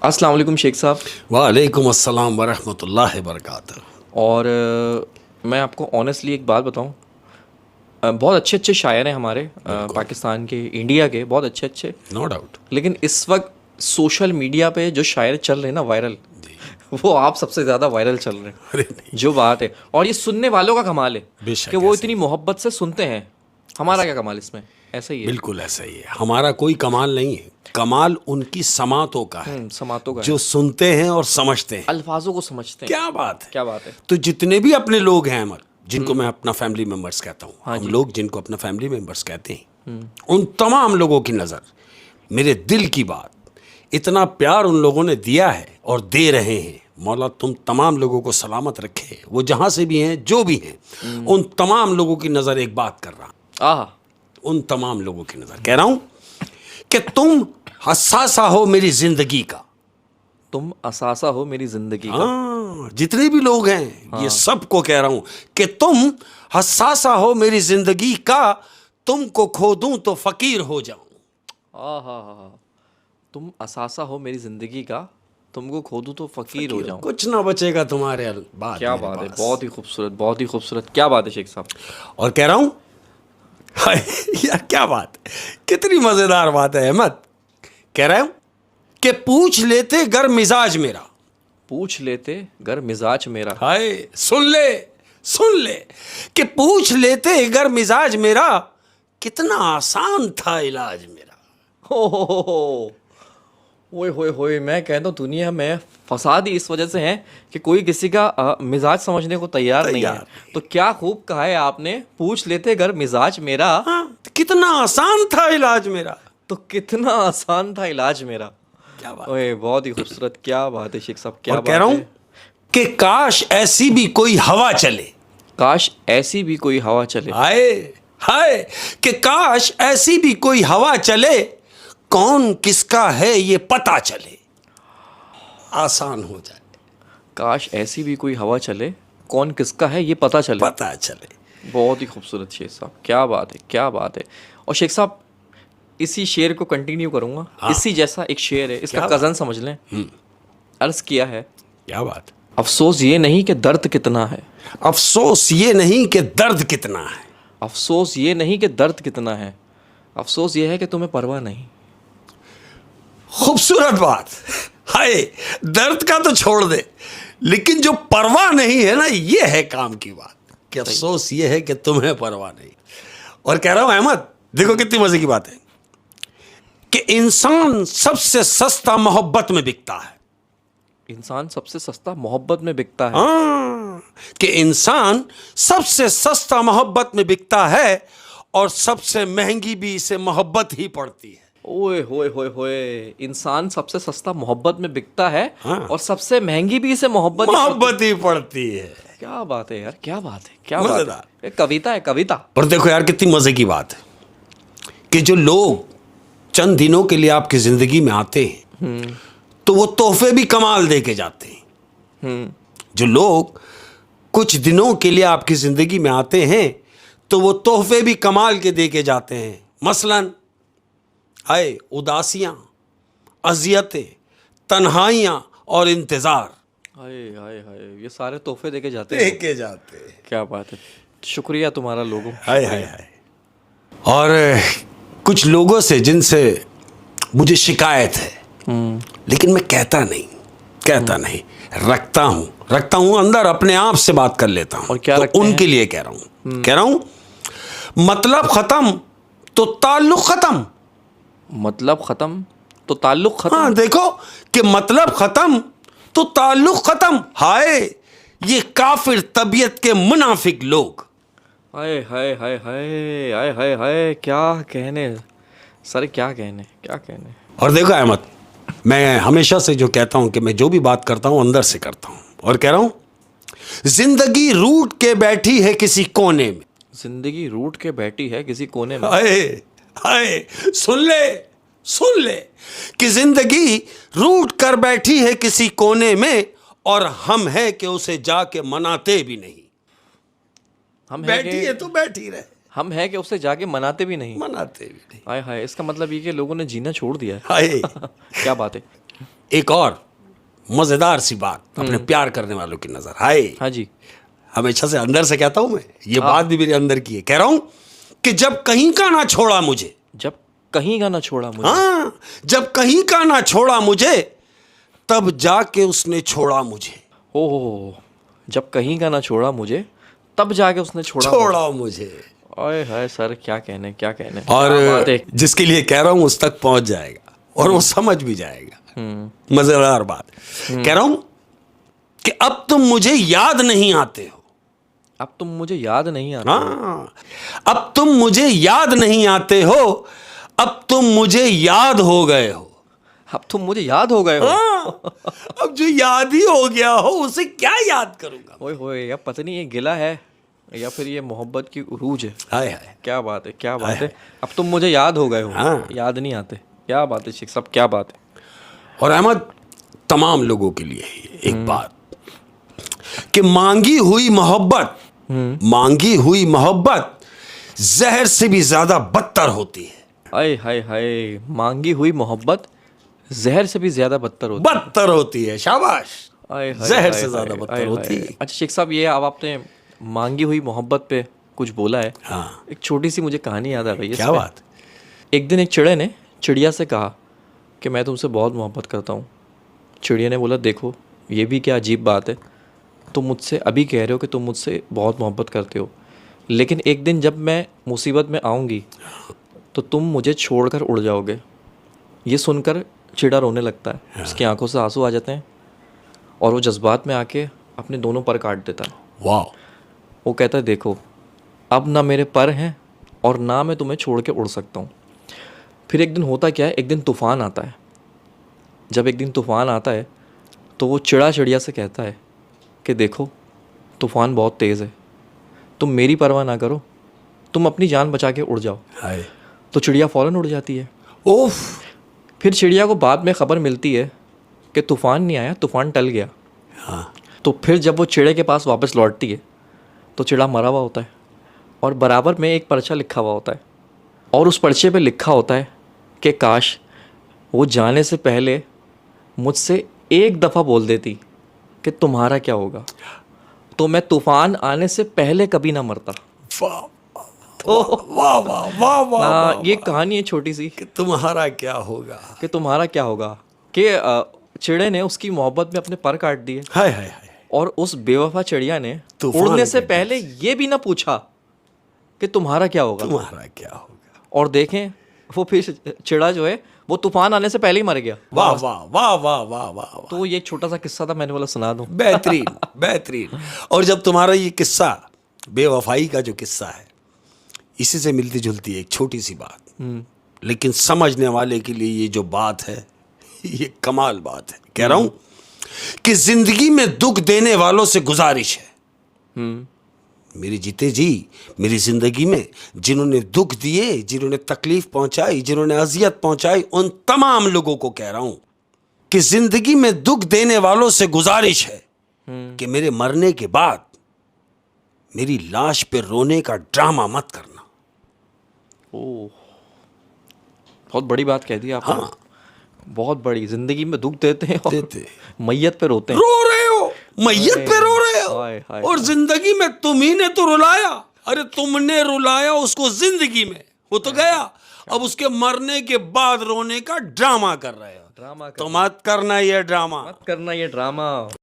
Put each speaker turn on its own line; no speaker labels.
अस्सलाम वालेकुम शेख साहब।
वालेकुम अस्सलाम वरहमतुल्लाहि वबरकातुहू।
और मैं आपको ऑनेस्टली एक बात बताऊं, बहुत अच्छे अच्छे शायर हैं हमारे पाकिस्तान के, इंडिया के, बहुत अच्छे अच्छे।
No doubt.
लेकिन इस वक्त सोशल मीडिया पे जो शायर चल रहे हैं ना वायरल, वो आप सबसे ज़्यादा वायरल चल रहे हैं।
अरे नहीं,
जो बात है, और ये सुनने वालों का कमाल है
बेशक
कि वो
ऐसा
इतनी मोहब्बत से सुनते हैं। हमारा क्या कमाल इसमें? ऐसा ही है।
बिल्कुल ऐसा ही है। हमारा कोई कमाल नहीं है, कमाल उनकी समातों का है
समातों का
जो सुनते हैं और समझते हैं।
अल्फाजों को समझते हैं।
क्या बात है,
क्या बात है।
तो जितने भी अपने लोग हैं अमर, जिनको मैं अपना फैमिली मेंबर्स कहता हूँ, हम
जी।
लोग जिनको अपना फैमिली मेंबर्स कहते हैं, उन तमाम लोगों की नज़र, मेरे दिल की बात, इतना प्यार उन लोगों ने दिया है और दे रहे हैं। मौला तुम तमाम लोगों को सलामत रखे, वो जहाँ से भी हैं, जो भी हैं, उन तमाम लोगों की नज़र एक बात कर रहा हूँ।
आह,
उन तमाम लोगों की नज़र कह रहा हूँ कि तुम हसासा हो मेरी जिंदगी का।
तुम असासा हो मेरी जिंदगी का।
हाँ, जितने भी लोग हैं, ये सबको कह रहा हूं कि तुम हसासा हो मेरी जिंदगी का, तुमको खो दूं तो फकीर हो जाऊं।
आहा, तुम असासा हो मेरी जिंदगी का, तुमको खो दूं तो फकीर हो जाऊं।
कुछ ना बचेगा तुम्हारे बाद
क्या
मेरे
बात है,
पास।
बहुत ही खूबसूरत, बहुत ही खूबसूरत। क्या बात है शेख साहब।
और कह रहा हूं, हाय यार क्या बात, कितनी मजेदार बात है अहमद। कह रहा हूं कि पूछ लेते गर मिजाज मेरा।
पूछ लेते गर मिजाज मेरा।
हाय सुन ले कि पूछ लेते गर मिजाज मेरा, कितना आसान था इलाज मेरा।
हो, ओए होए होए, मैं कहता हूँ दुनिया में फसाद ही इस वजह से है कि कोई किसी का मिजाज समझने को तैयार नहीं है। तो क्या खूब कहा है आपने, पूछ लेते गर मिजाज मेरा।
हाँ, कितना आसान था इलाज मेरा।
तो कितना आसान था इलाज मेरा।
क्या बात।
ओए बहुत ही खूबसूरत। क्या बात है शेख साहब, क्या
और
बात
कह रहा हूं
है।
कि काश ऐसी भी कोई हवा चले।
काश ऐसी भी कोई हवा चले।
हाय हाय कि काश ऐसी भी कोई हवा चले, कौन किसका है ये पता चले। आसान हो जाए।
काश ऐसी भी कोई हवा चले, कौन किसका है ये पता चले।
पता चले।
बहुत ही खूबसूरत शेख साहब, क्या बात है, क्या बात है। और शेख साहब, इसी शेर को कंटिन्यू करूंगा।
हाँ।
इसी जैसा एक शेर है, इसका
क्या
कज़न समझ लें। अर्ज किया है,
क्या बात।
अफसोस ये नहीं कि दर्द कितना है।
अफसोस ये नहीं कि दर्द कितना है।
अफसोस ये नहीं कि दर्द कितना है, अफसोस ये है कि तुम्हें परवाह नहीं।
खूबसूरत बात। हाय, दर्द का तो छोड़ दे, लेकिन जो परवाह नहीं है ना, ये है काम की बात। कि अफसोस ये है कि तुम्हें परवाह नहीं। और कह रहा हूं अहमद, देखो कितनी मजे की बात है कि इंसान सबसे सस्ता मोहब्बत में बिकता है।
इंसान सबसे सस्ता मोहब्बत में बिकता है।
हाँ, कि इंसान सबसे सस्ता मोहब्बत में बिकता है और सबसे महंगी भी इसे मोहब्बत ही पड़ती है।
ओए होए होए होए, इंसान सबसे सस्ता मोहब्बत में बिकता है।
हाँ।
और सबसे महंगी भी इसे मोहब्बत
ही पड़ती है।
क्या बात है यार, क्या बात है, क्या बात
मजेदार।
है। एक कविता है, कविता।
और देखो यार कितनी मजे की बात है कि जो लोग चंद दिनों के लिए आपकी जिंदगी में आते हैं, तो वो तोहफे भी कमाल दे के जाते हैं। जो लोग कुछ दिनों के लिए आपकी जिंदगी में आते हैं, तो वो तोहफे भी कमाल के दे के जाते हैं। मसलन हाय उदासियां, अजियतें, तन्हाइयां और इंतजार।
हाय हाय हाय, ये सारे तोहफे देके जाते हैं।
देके जाते हैं।
क्या बात है, शुक्रिया तुम्हारा लोगों।
हाय हाय हाय। और कुछ लोगों से जिनसे मुझे शिकायत है, लेकिन मैं कहता नहीं, रखता हूं अंदर, अपने आप से बात कर लेता हूं।
और क्या
तो
रखते
उनके
हैं?
लिए कह रहा हूं मतलब खत्म तो ताल्लुक खत्म।
मतलब खत्म तो ताल्लुक खत्म।
हाँ, देखो कि मतलब खत्म तो ताल्लुक खत्म। हाय, ये काफिर तबीयत के मुनाफिक लोग।
हाय हाय हाय हाय हाय हाय हाय, क्या कहने सर, क्या कहने।
और देखो अहमद, मैं हमेशा से जो कहता हूं कि मैं जो भी बात करता हूं अंदर से करता हूं। और कह रहा हूं जिंदगी रूठ के बैठी है किसी कोने में।
जिंदगी रूठ के बैठी है किसी कोने में।
हाय हाय, सुन ले कि जिंदगी रूठ कर बैठी है किसी कोने में, और हम है कि उसे जाके मनाते भी नहीं।
हम है
बैठी है तो बैठी रहे,
हम है कि उसे जाके मनाते भी नहीं।
मनाते भी नहीं।
हाय हाय, इसका मतलब ये कि लोगों ने जीना छोड़ दिया है।
हाय
क्या बात है।
एक और मजेदार सी बात अपने प्यार करने वालों की नजर। हाय,
हाँ जी।
हमेशा से अंदर से कहता हूं मैं, ये बात भी मेरे अंदर की है। कह रहा हूं कि जब कहीं का ना छोड़ा मुझे,
जब कहीं का ना छोड़ा मुझे,
हाँ, जब कहीं का ना छोड़ा मुझे, तब जाके उसने छोड़ा मुझे।
ओ, जब कहीं का ना छोड़ा मुझे, तब जाके उसने छोड़ा
मुझे।
ओए हाय सर, क्या कहने, क्या कहने।
और
क्या बात है।
जिसके लिए कह रहा हूं उस तक पहुंच जाएगा और वो समझ भी जाएगा। मजेदार बात। कह रहा हूं कि अब तुम मुझे याद नहीं आते हो।
अब तुम मुझे याद नहीं आते।
हाँ, अब तुम मुझे याद नहीं आते हो, अब तुम मुझे याद हो गए हो।
अब तुम मुझे याद हो गए हो।
हाँ, अब जो याद ही हो गया हो उसे क्या याद करूंगा।
ओए होए, या पता नहीं ये गिला है या फिर ये मोहब्बत की उरूज है।
हाय हाय,
क्या बात है, क्या बात है। अब तुम मुझे याद हो गए हो,
हाँ।
याद नहीं आते। क्या बात है शेख साहब, क्या बात है।
और अहमद, तमाम लोगों के लिए एक बात कि मांगी हुई मोहब्बत जहर से भी ज्यादा बदतर होती है।
हाय हाय हाय, मांगी हुई मोहब्बत जहर से भी ज्यादा बदतर होती है।
शाबाश,
हाय हाय
जहर
हाय
से ज्यादा
हाय,
बदतर
हाय
होती
हाय।
है।
अच्छा शेख साहब, ये अब आपने मांगी हुई मोहब्बत पे कुछ बोला है।
हाँ,
एक छोटी सी मुझे कहानी याद आ गई है
क्या
इसमें।
बात।
एक दिन एक चिड़े ने चिड़िया से कहा कि मैं तुमसे बहुत मोहब्बत करता हूँ। चिड़िया ने बोला, देखो ये भी क्या अजीब बात है, तुम मुझसे अभी कह रहे हो कि तुम मुझसे बहुत मोहब्बत करते हो, लेकिन एक दिन जब मैं मुसीबत में आऊँगी तो तुम मुझे छोड़कर उड़ जाओगे। ये सुनकर चिड़ा रोने लगता है, उसकी आंखों से आंसू आ जाते हैं और वो जज्बात में आके अपने दोनों पर काट देता है।
वाह,
वो कहता है, देखो अब ना मेरे पर हैं और ना मैं तुम्हें छोड़ के उड़ सकता हूँ। फिर एक दिन होता क्या है, एक दिन तूफ़ान आता है। जब एक दिन तूफ़ान आता है तो वो चिड़िया से कहता है कि देखो तूफ़ान बहुत तेज़ है, तुम मेरी परवाह ना करो, तुम अपनी जान बचा के उड़ जाओ।
हाय,
तो चिड़िया फ़ौरन उड़ जाती है।
ओफ।
फिर चिड़िया को बाद में ख़बर मिलती है कि तूफ़ान नहीं आया, तूफ़ान टल गया।
हाँ,
तो फिर जब वो चिड़े के पास वापस लौटती है तो चिड़ा मरा हुआ होता है और बराबर में एक पर्चा लिखा हुआ होता है और उस पर्चे पे लिखा होता है कि काश वो जाने से पहले मुझसे एक दफ़ा बोल देती कि तुम्हारा क्या होगा, तो मैं तूफ़ान आने से पहले कभी ना मरता।
वाह वाह वाह वाह वाह।
ये कहानी है छोटी सी
कि तुम्हारा क्या होगा।
कि तुम्हारा क्या होगा, कि चिड़े ने उसकी मोहब्बत में अपने पर काट दिए
हाय हाय हाय,
और उस बेवफा चिड़िया ने
तूफान
उड़ने से
के
पहले ये भी ना पूछा कि तुम्हारा क्या होगा।
तुम्हारा क्या होगा।
और देखें वो फिर चिड़ा जो है वो तूफान आने से पहले ही मर गया।
वाह वाह वाह वाह वाह वाह।
तो ये एक छोटा सा किस्सा था, मैंने बोला सुना दूं।
बेहतरीन बेहतरीन। और जब तुम्हारा ये किस्सा, बेवफाई का जो किस्सा है, इसी से मिलती जुलती एक छोटी सी बात, लेकिन समझने वाले के लिए ये जो बात है ये कमाल बात है। कह रहा हूं कि जिंदगी में दुख देने वालों से गुजारिश है, मेरे जीते जी मेरी जिंदगी में जिन्होंने दुख दिए, जिन्होंने तकलीफ पहुंचाई, जिन्होंने अजियत पहुंचाई, उन तमाम लोगों को कह रहा हूं कि जिंदगी में दुख देने वालों से गुजारिश है कि मेरे मरने के बाद मेरी लाश पे रोने का ड्रामा मत करना।
ओह, बहुत बड़ी बात कह दी आपने।
हाँ,
बहुत बड़ी। जिंदगी में दुख देते हैं और
देते।
मैयत पे रोते हैं।
रो रहे हो, मैयत पे रो रहे हो,
हाय, हाय,
और जिंदगी में तुम ही ने तो रुलाया। अरे तुमने रुलाया उसको जिंदगी में, वो तो गया, अब उसके मरने के बाद रोने का ड्रामा कर रहे हो।
ड्रामा
तो मत करना ये ड्रामा।
मत करना ये ड्रामा।